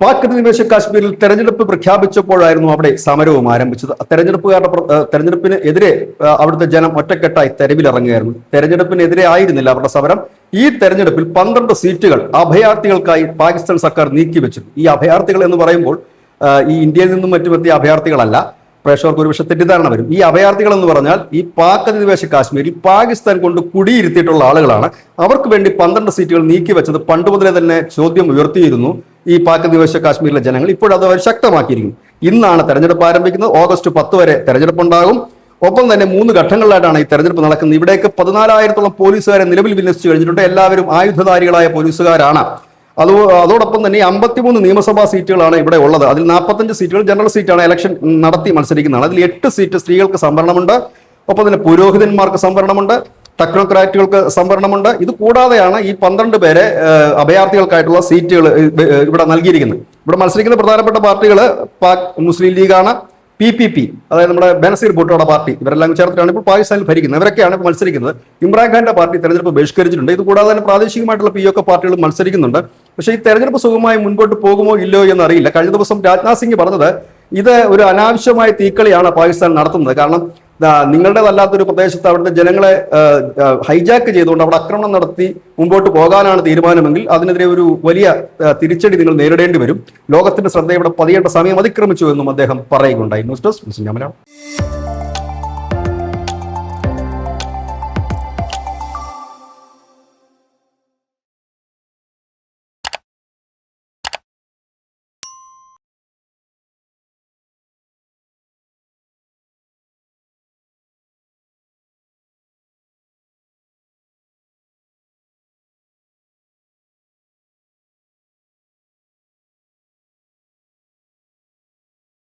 പാക് അധിനിവേശ കാശ്മീരിൽ തെരഞ്ഞെടുപ്പ് പ്രഖ്യാപിച്ചപ്പോഴായിരുന്നു അവിടെ സമരവും ആരംഭിച്ചത്. തെരഞ്ഞെടുപ്പിന് എതിരെ അവിടുത്തെ ജനം ഒറ്റക്കെട്ടായി തെരുവിലിറങ്ങുകയായിരുന്നു. തെരഞ്ഞെടുപ്പിനെതിരെ ആയിരുന്നില്ല അവരുടെ സമരം. ഈ തെരഞ്ഞെടുപ്പിൽ 12 സീറ്റുകൾ അഭയാർത്ഥികൾക്കായി പാകിസ്ഥാൻ സർക്കാർ നീക്കിവെച്ചു. ഈ അഭയാർത്ഥികൾ എന്ന് പറയുമ്പോൾ ഈ ഇന്ത്യയിൽ നിന്നും മറ്റുമെത്തിയ അഭയാർത്ഥികളല്ല. പ്രേക്ഷകർക്ക് ഒരുപക്ഷെ തെറ്റിദ്ധാരണ വരും. ഈ അഭയാർത്ഥികൾ എന്ന് പറഞ്ഞാൽ ഈ പാക് അധിനിവേശ കാശ്മീരിൽ പാകിസ്ഥാൻ കൊണ്ട് കുടിയിരുത്തിയിട്ടുള്ള ആളുകളാണ്. അവർക്ക് വേണ്ടി 12 സീറ്റുകൾ നീക്കിവെച്ചത് പണ്ട് മുതലേ തന്നെ ചോദ്യം ഉയർത്തിയിരുന്നു ഈ പാക് അധിനിവേശ കാശ്മീരിലെ ജനങ്ങൾ. ഇപ്പോഴത് അവർ ശക്തമാക്കിയിരിക്കുന്നു. ഇന്നാണ് തെരഞ്ഞെടുപ്പ് ആരംഭിക്കുന്നത്. ഓഗസ്റ്റ് 10 വരെ തെരഞ്ഞെടുപ്പ് ഉണ്ടാകും. ഒപ്പം തന്നെ 3 ഘട്ടങ്ങളിലായിട്ടാണ് ഈ തെരഞ്ഞെടുപ്പ് നടക്കുന്നത്. ഇവിടേക്ക് 14,000-ഓളം പോലീസുകാരെ നിലവിൽ വിന്യസിച്ചു കഴിഞ്ഞിട്ടുണ്ട്. എല്ലാവരും ആയുധധാരികളായ പോലീസുകാരാണ്. അതോടൊപ്പം തന്നെ 53 നിയമസഭാ സീറ്റുകളാണ് ഇവിടെ ഉള്ളത്. അതിൽ 45 സീറ്റുകൾ ജനറൽ സീറ്റാണ്, ഇലക്ഷൻ നടത്തി മത്സരിക്കുന്നതാണ്. അതിൽ 8 സീറ്റ് സ്ത്രീകൾക്ക് സംവരണമുണ്ട്. ഒപ്പം തന്നെ പുരോഹിതന്മാർക്ക് സംവരണമുണ്ട്, ടെക്നോക്രാറ്റുകൾക്ക് സംവരണമുണ്ട്. ഇത് കൂടാതെയാണ് ഈ 12 പേരെ അഭയാർത്ഥികൾക്കായിട്ടുള്ള സീറ്റുകൾ ഇവിടെ നൽകിയിരിക്കുന്നത്. ഇവിടെ മത്സരിക്കുന്ന പ്രധാനപ്പെട്ട പാർട്ടികൾ പാക് മുസ്ലിം ലീഗാണ്, PPP, അതായത് നമ്മുടെ ബനസീർ ഭൂട്ടോയുടെ പാർട്ടി. ഇവരെല്ലാം ചേർത്തിട്ടാണ് ഇപ്പോൾ പാകിസ്ഥാനിൽ ഭരിക്കുന്നത്. ഇവരൊക്കെയാണ് ഇപ്പോൾ മത്സരിക്കുന്നത്. ഇമ്രാൻഖാന്റെ പാർട്ടി തെരഞ്ഞെടുപ്പ് ബഹിഷ്കരിച്ചിട്ടുണ്ട്. ഇത് കൂടാതെ തന്നെ പ്രാദേശികമായിട്ടുള്ള POK പാർട്ടികൾ മത്സരിക്കുന്നുണ്ട്. പക്ഷേ ഈ തെരഞ്ഞെടുപ്പ് സുഗമമായി മുൻപോട്ട് പോകുമോ ഇല്ലയോ എന്നറിയില്ല. കഴിഞ്ഞ ദിവസം രാജ്നാഥ് സിംഗ് പറഞ്ഞത് ഇത് ഒരു അനാവശ്യമായ തീക്കളിയാണ് പാകിസ്ഥാൻ നടത്തുന്നത്. കാരണം നിങ്ങളുടേതല്ലാത്തൊരു പ്രദേശത്ത് അവിടുത്തെ ജനങ്ങളെ ഹൈജാക്ക് ചെയ്തുകൊണ്ട് അവിടെ ആക്രമണം നടത്തി മുമ്പോട്ട് പോകാനാണ് തീരുമാനമെങ്കിൽ അതിനെതിരെ ഒരു വലിയ തിരിച്ചടി നിങ്ങൾ നേരിടേണ്ടി വരും. ലോകത്തിന്റെ ശ്രദ്ധ ഇവിടെ പതിയേണ്ട സമയം അതിക്രമിച്ചു എന്നും അദ്ദേഹം പറയുകയുണ്ടായി. News desk Malayalam.